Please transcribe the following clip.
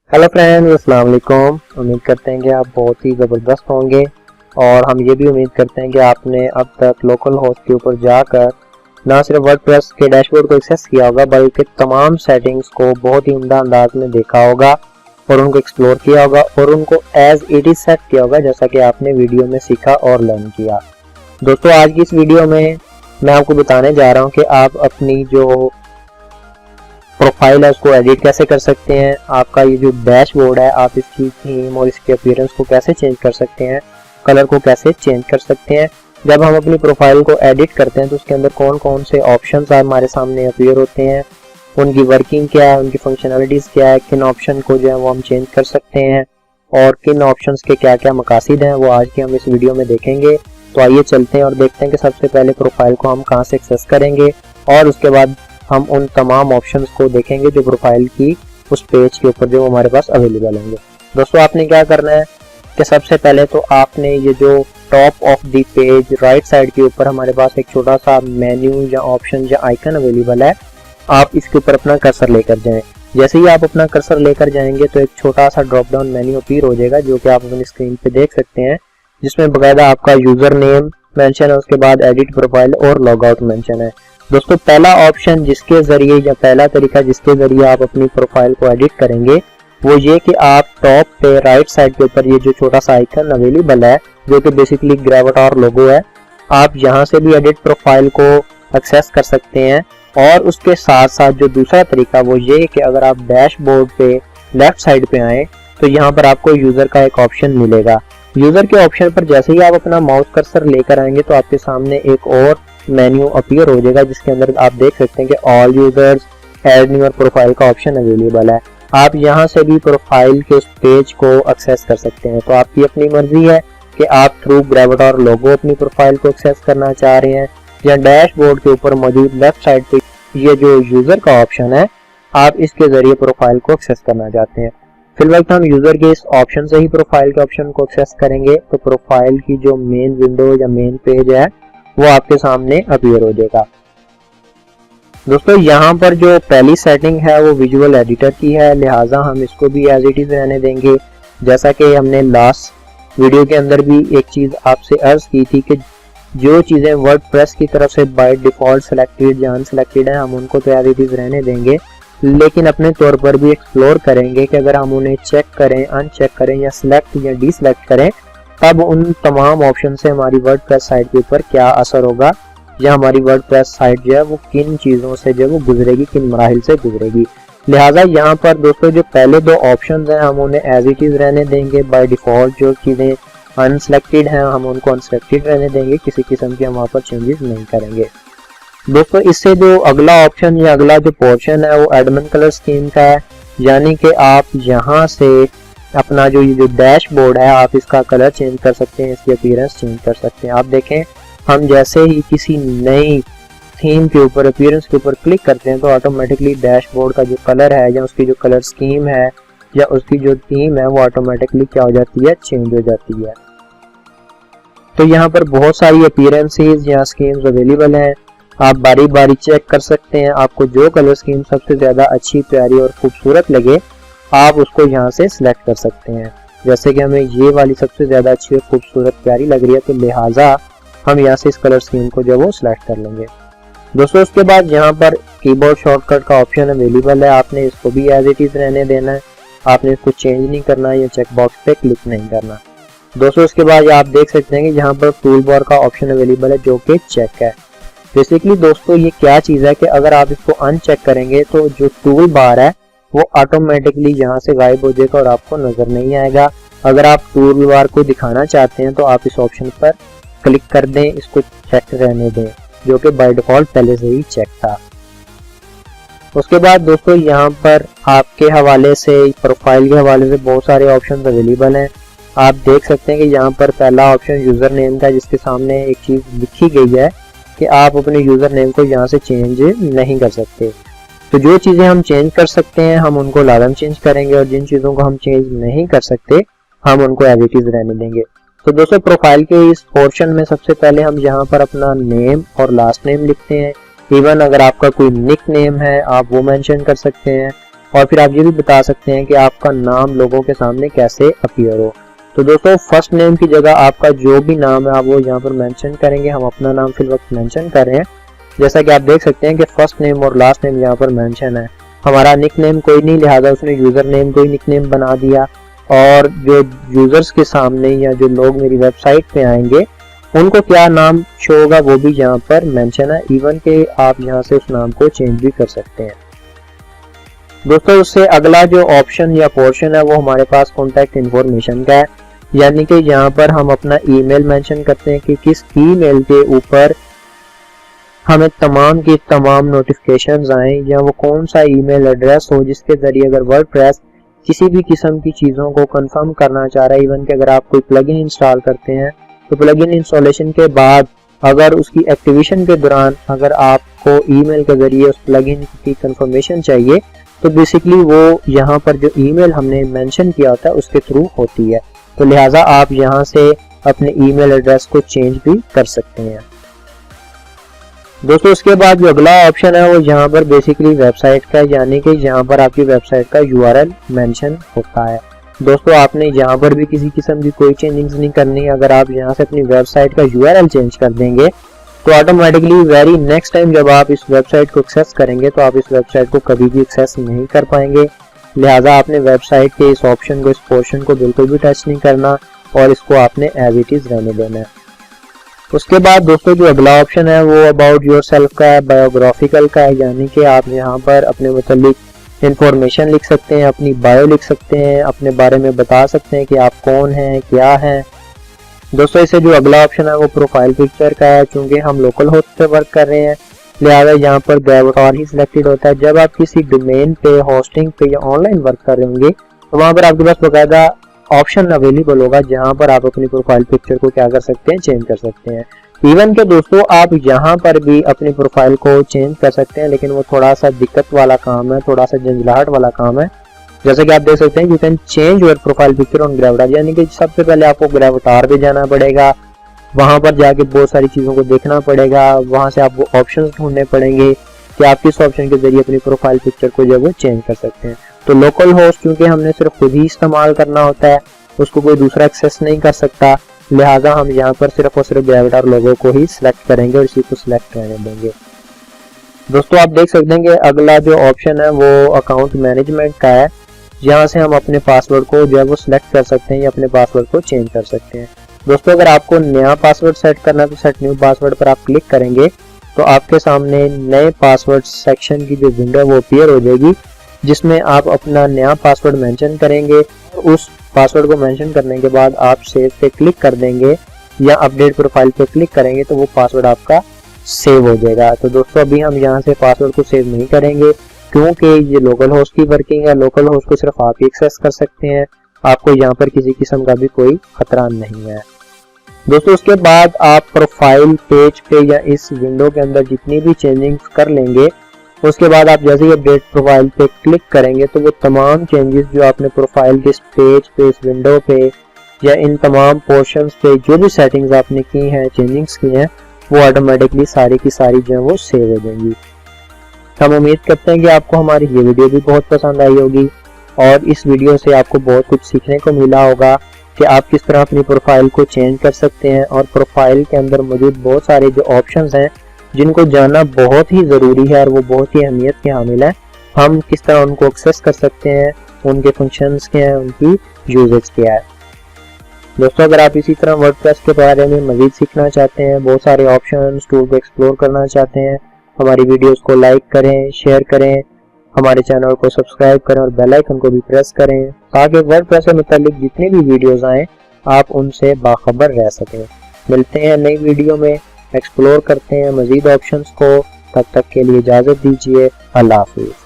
Hello friends, अस्सलाम वालेकुम। उम्मीद करते हैं कि आप बहुत ही ज़बरदस्त होंगे और हम ये भी उम्मीद करते हैं कि आपने अब तक लोकल होस्ट के ऊपर जाकर ना सिर्फ वर्डप्रेस के डैशबोर्ड को एक्सेस किया होगा बल्कि तमाम सेटिंग्स को बहुत ही उम्दा अंदाज में देखा होगा और उनको एक्सप्लोर किया होगा और उनको एज इट इज़ सेट किया होगा जैसा कि आपने वीडियो में सीखा और लर्न किया। दोस्तों, आज की इस वीडियो में मैं आपको बताने जा रहा हूँ कि आप अपनी जो प्रोफाइल है उसको एडिट कैसे कर सकते हैं। आपका ये जो डैशबोर्ड है आप इसकी थीम और इसके अपीयरेंस को कैसे चेंज कर सकते हैं, कलर को कैसे चेंज कर सकते हैं। जब हम अपनी प्रोफाइल को एडिट करते हैं तो उसके अंदर कौन कौन से ऑप्शंस हमारे सामने अपीयर होते हैं, उनकी वर्किंग क्या है, उनकी फंक्शनलिटीज़ क्या है, किन ऑप्शन को जो है वो हम चेंज कर सकते हैं और किन ऑप्शंस के क्या क्या मकासद हैं वो आज की हम इस वीडियो में देखेंगे। तो आइए चलते हैं और देखते हैं कि सबसे पहले प्रोफाइल को हम कहाँ से एक्सेस करेंगे और उसके बाद हम उन तमाम ऑप्शंस को देखेंगे जो प्रोफाइल की उस पेज के ऊपर जो हमारे पास अवेलेबल होंगे। दोस्तों, आपने क्या करना है कि सबसे पहले तो आपने ये जो top of the page right side के ऊपर हमारे पास एक छोटा सा मेन्यू या ऑप्शन या आइकन अवेलेबल है, आप इसके ऊपर अपना कर्सर लेकर जाएं। जैसे ही आप अपना कर्सर लेकर जाएंगे तो एक छोटा सा ड्रॉप डाउन मेन्यू अपीयर हो जाएगा जो कि आप अपनी स्क्रीन पे देख सकते हैं, जिसमें बकायदा आपका यूजर नेम मेंशन है, उसके बाद एडिट प्रोफाइल और लॉग आउट मेंशन है। दोस्तों, पहला ऑप्शन जिसके जरिए या पहला तरीका जिसके जरिए आप अपनी प्रोफाइल को एडिट करेंगे वो ये कि आप टॉप पे राइट साइड के ऊपर ये जो छोटा सा आइकन अवेलेबल है जो कि बेसिकली ग्रेविटार लोगो है, आप यहाँ से भी एडिट प्रोफाइल को एक्सेस कर सकते हैं। और उसके साथ साथ जो दूसरा तरीका वो ये कि अगर आप डैशबोर्ड पे लेफ्ट साइड पे आए तो यहाँ पर आपको यूजर का एक ऑप्शन मिलेगा। यूजर के ऑप्शन पर जैसे ही आप अपना माउस कर्सर लेकर आएंगे तो आपके सामने एक और मेन्यू अपीयर हो जाएगा जिसके अंदर आप देख सकते हैं कि all users add new profile का ऑप्शन अवेलेबल है। आप यहां से भी प्रोफाइल के उस पेज को एक्सेस कर सकते हैं। तो आपकी अपनी मर्जी है कि आप थ्रू ग्रेविटार लोगो अपनी प्रोफाइल को एक्सेस करना चाह रहे हैं या डैशबोर्ड के ऊपर मौजूद लेफ्ट साइड पे ये जो यूजर का ऑप्शन है आप इसके जरिए प्रोफाइल को एक्सेस करना चाहते हैं। फिलहाल हम यूजर के इस ऑप्शन से ही प्रोफाइल के ऑप्शन को एक्सेस करेंगे तो प्रोफाइल की जो मेन विंडो या मेन पेज है वो आपके सामने अपीयर हो जाएगा। दोस्तों, यहाँ पर जो पहली सेटिंग है वो विजुअल एडिटर की है, लिहाजा हम इसको भी एज इट इज रहने देंगे। जैसा कि हमने लास्ट वीडियो के अंदर भी एक चीज आपसे अर्ज की थी कि जो चीजें वर्डप्रेस की तरफ से बाय डिफॉल्ट सिलेक्टेड या अनसिलेक्टेड है हम उनको तो एज इट इज रहने देंगे, लेकिन अपने तौर पर भी एक्सप्लोर करेंगे कि अगर हम उन्हें चेक करें, अनचेक करें या सिलेक्ट या डिसलेक्ट करें तब उन तमाम ऑप्शन से हमारी वर्डप्रेस साइट के ऊपर क्या असर होगा या हमारी वर्डप्रेस साइट जो है वो किन चीज़ों से जो वो गुजरेगी, किन मराहिल से गुजरेगी। लिहाजा यहाँ पर दोस्तों जो पहले दो ऑप्शंस हैं हम उन्हें एज इट इज़ रहने देंगे। बाय डिफ़ॉल्ट जो चीज़ें अनसेलेक्टेड हैं हम उनको अनसेलेक्टेड रहने देंगे, किसी किस्म के हम वहाँ पर चेंजेस नहीं करेंगे। दोस्तों, इससे जो अगला ऑप्शन या अगला जो पोर्शन है वो एडमिन कलर स्कीम का है, यानी कि आप यहाँ से अपना जो डैशबोर्ड है आप इसका कलर चेंज कर सकते हैं, इसकी अपीयरेंस चेंज कर सकते हैं। आप देखें, हम जैसे ही किसी नई थीम के ऊपर अपीयरेंस के ऊपर क्लिक करते हैं तो ऑटोमेटिकली डैशबोर्ड का जो कलर है या उसकी जो कलर स्कीम है या उसकी जो थीम है वो ऑटोमेटिकली क्या हो जाती है, चेंज हो जाती है। तो यहाँ पर बहुत सारी अपीयरेंसेस या स्कीम्स अवेलेबल हैं, आप बारी बारी चेक कर सकते हैं। आपको जो कलर स्कीम सबसे ज़्यादा अच्छी, प्यारी और खूबसूरत लगे आप उसको यहाँ से सिलेक्ट कर सकते हैं। जैसे कि हमें ये वाली सबसे ज़्यादा अच्छी और खूबसूरत प्यारी लग रही है तो लिहाजा हम यहाँ से इस कलर स्कीम को जो वो सिलेक्ट कर लेंगे। दोस्तों, उसके बाद यहाँ पर कीबोर्ड शॉर्टकट का ऑप्शन अवेलेबल है, आपने इसको भी एज इट इज़ रहने देना है, आपने इसको चेंज नहीं करना या चेक बॉक्स पे क्लिक नहीं करना। दोस्तों, उसके बाद आप देख सकते हैं कि यहाँ पर टूल बार का ऑप्शन अवेलेबल है जो कि चेक है। बेसिकली दोस्तों ये क्या चीज़ है कि अगर आप इसको अनचेक करेंगे तो जो टूल बार है वो ऑटोमेटिकली यहाँ से गायब हो जाएगा और आपको नजर नहीं आएगा। अगर आप टूल बार को दिखाना चाहते हैं तो आप इस ऑप्शन पर क्लिक कर दें, इसको चेक रहने दें जो कि बाय डिफॉल्ट पहले से ही चेक था। उसके बाद दोस्तों यहाँ पर आपके हवाले से, प्रोफाइल के हवाले से बहुत सारे ऑप्शन अवेलेबल हैं। आप देख सकते हैं कि यहाँ पर पहला ऑप्शन यूजर नेम का, जिसके सामने एक चीज़ लिखी गई है कि आप अपने यूजर नेम को यहाँ से चेंज नहीं कर सकते। तो जो चीज़ें हम चेंज कर सकते हैं हम उनको लाजम चेंज करेंगे और जिन चीज़ों को हम चेंज नहीं कर सकते हम उनको एज इट इज रहने देंगे। तो दोस्तों, प्रोफाइल के इस पोर्शन में सबसे पहले हम यहाँ पर अपना नेम और लास्ट नेम लिखते हैं। इवन अगर आपका कोई निक नेम है आप वो मेंशन कर सकते हैं और फिर आप ये भी बता सकते हैं कि आपका नाम लोगों के सामने कैसे अपीयर हो। तो दोस्तों फर्स्ट नेम की जगह आपका जो भी नाम है आप वो यहाँ पर मेंशन करेंगे। हम अपना नाम फिल वक्त मेंशन कर रहे हैं, जैसा कि आप देख सकते हैं कि फर्स्ट नेम और लास्ट नेम यहाँ पर मेंशन है। हमारा निक नेम कोई नहीं, लिहाजा उसने यूजर नेम को ही निक नेम बना दिया। और जो यूजर्स के सामने या जो लोग मेरी वेबसाइट पे आएंगे उनको क्या नाम शो होगा वो भी यहाँ पर मेंशन है। इवन के आप यहाँ से उस नाम को चेंज भी कर सकते हैं। दोस्तों उससे अगला जो ऑप्शन या पोर्शन है वो हमारे पास कॉन्टैक्ट इन्फॉर्मेशन का है, यानी कि यहाँ पर हम अपना ईमेल मेंशन करते हैं कि किस ईमेल के ऊपर हमें तमाम की तमाम नोटिफिकेशंस आए, या वो कौन सा ईमेल एड्रेस हो जिसके जरिए अगर वर्डप्रेस किसी भी किस्म की चीज़ों को कंफर्म करना चाह रहा है। इवन कि अगर आप कोई प्लगइन इंस्टॉल करते हैं तो प्लगइन इंस्टॉलेशन के बाद अगर उसकी एक्टिवेशन के दौरान अगर आपको ईमेल के जरिए उस प्लगइन की कंफर्मेशन चाहिए तो बेसिकली वो यहाँ पर जो ईमेल हमने मेंशन किया होता है उसके थ्रू होती है। तो लिहाजा आप यहाँ से अपने ईमेल एड्रेस को चेंज भी कर सकते हैं। दोस्तों उसके बाद जो अगला ऑप्शन है वो यहाँ पर बेसिकली वेबसाइट का है, यानी कि यहाँ पर आपकी वेबसाइट का URL मेंशन होता है। दोस्तों आपने यहाँ पर भी किसी किस्म की कोई चेंजिंग्स नहीं करनी। अगर आप यहाँ से अपनी वेबसाइट का URL चेंज कर देंगे तो ऑटोमेटिकली वेरी नेक्स्ट टाइम जब आप इस वेबसाइट को एक्सेस करेंगे तो आप इस वेबसाइट को कभी भी एक्सेस नहीं कर पाएंगे। लिहाजा आपने वेबसाइट के इस ऑप्शन को, इस पोर्शन को बिल्कुल भी टच नहीं करना और इसको आपने एज इट इज रहने देना है। उसके बाद दोस्तों जो अगला ऑप्शन है वो अबाउट योरसेल्फ का है, बायोग्राफिकल का है, यानी कि आप यहाँ पर अपने मुतालिक इंफॉर्मेशन लिख सकते हैं, अपनी बायो लिख सकते हैं, अपने बारे में बता सकते हैं कि आप कौन हैं, क्या हैं। दोस्तों इससे जो अगला ऑप्शन है वो प्रोफाइल पिक्चर का है। चूंकि हम लोकल होस्ट पे वर्क कर रहे हैं लिहाजा यहाँ पर ग्रेविटार ही सिलेक्टेड होता है। जब आप किसी डोमेन पे, होस्टिंग पे या ऑनलाइन वर्क कर रहे होंगे तो वहाँ पर आपके पास बकायदा ऑप्शन अवेलेबल होगा जहाँ पर आप अपनी प्रोफाइल पिक्चर को क्या कर सकते हैं, चेंज कर सकते हैं। इवन के दोस्तों आप यहाँ पर भी अपनी प्रोफाइल को चेंज कर सकते हैं, लेकिन वो थोड़ा सा दिक्कत वाला काम है, थोड़ा सा झंझलाहट वाला काम है। जैसे कि आप देख सकते हैं you can change your profile picture on Gravatar, यानी कि सबसे पहले आपको ग्रेविटार पे जाना पड़ेगा, वहां पर जाके बहुत सारी चीजों को देखना पड़ेगा, वहां से आपको ऑप्शंस ढूंढने पड़ेंगे कि आप किस ऑप्शन के जरिए अपनी प्रोफाइल पिक्चर को जो वो चेंज कर सकते हैं। तो लोकल होस्ट क्योंकि हमने सिर्फ खुद ही इस्तेमाल करना होता है, उसको कोई दूसरा एक्सेस नहीं कर सकता, लिहाजा हम यहाँ पर सिर्फ और सिर्फ ग्रेविटार लोगों को ही सिलेक्ट करेंगे और इसी को सिलेक्ट रहने देंगे। दोस्तों आप देख सकते हैं कि अगला जो ऑप्शन है वो अकाउंट मैनेजमेंट का है, यहाँ से हम अपने पासवर्ड को जो है वो सिलेक्ट कर सकते हैं या अपने पासवर्ड को चेंज कर सकते हैं। दोस्तों अगर आपको नया पासवर्ड सेट करना है तो सेट न्यू पासवर्ड पर आप क्लिक करेंगे तो आपके सामने नए पासवर्ड सेक्शन की जो विंडो है वो अपीयर हो जाएगी, जिसमें आप अपना नया पासवर्ड मेंशन करेंगे। उस पासवर्ड को मेंशन करने के बाद आप सेव पे क्लिक कर देंगे या अपडेट प्रोफाइल पे क्लिक करेंगे तो वो पासवर्ड आपका सेव हो जाएगा। तो दोस्तों अभी हम यहाँ से पासवर्ड को सेव नहीं करेंगे क्योंकि ये लोकल होस्ट की वर्किंग है, लोकल होस्ट को सिर्फ आप ही एक्सेस कर सकते हैं, आपको यहाँ पर किसी किस्म का भी कोई खतरा नहीं है। दोस्तों उसके बाद आप प्रोफाइल पेज पे या इस विंडो के अंदर जितनी भी चेंजिंग कर लेंगे उसके बाद आप जैसे ही अपडेट प्रोफाइल पे क्लिक करेंगे तो वो तमाम चेंजेस जो आपने प्रोफाइल के इस पेज पे, इस विंडो पे या इन तमाम पोर्शंस पे जो भी सेटिंग्स आपने की हैं, चेंजिंग्स की हैं, वो ऑटोमेटिकली सारी की सारी जो है वो सेव हो जाएंगी। हम उम्मीद करते हैं कि आपको हमारी ये वीडियो भी बहुत पसंद आई होगी और इस वीडियो से आपको बहुत कुछ सीखने को मिला होगा कि आप किस तरह अपनी प्रोफाइल को चेंज कर सकते हैं और प्रोफाइल के अंदर मौजूद बहुत सारे जो ऑप्शंस हैं जिनको जानना बहुत ही ज़रूरी है और वो बहुत ही अहमियत के हामिल है। हम किस तरह उनको एक्सेस कर सकते हैं, उनके फंक्शंस क्या हैं, उनकी यूजेज क्या है। दोस्तों अगर आप इसी तरह वर्डप्रेस के बारे में मज़ीद सीखना चाहते हैं, बहुत सारे ऑप्शंस टूल को एक्सप्लोर करना चाहते हैं, हमारी वीडियोस को लाइक करें, शेयर करें, हमारे चैनल को सब्सक्राइब करें और बेल आइकन को भी प्रेस करें ताकि वर्डप्रेस से मुताल्लिक जितनी भी वीडियोस आएँ आप उनसे बाखबर रह सकें। मिलते हैं नई वीडियो में, एक्सप्लोर करते हैं मज़ीद ऑप्शंस को। तब तक के लिए इजाज़त दीजिए। अल्लाह हाफिज़।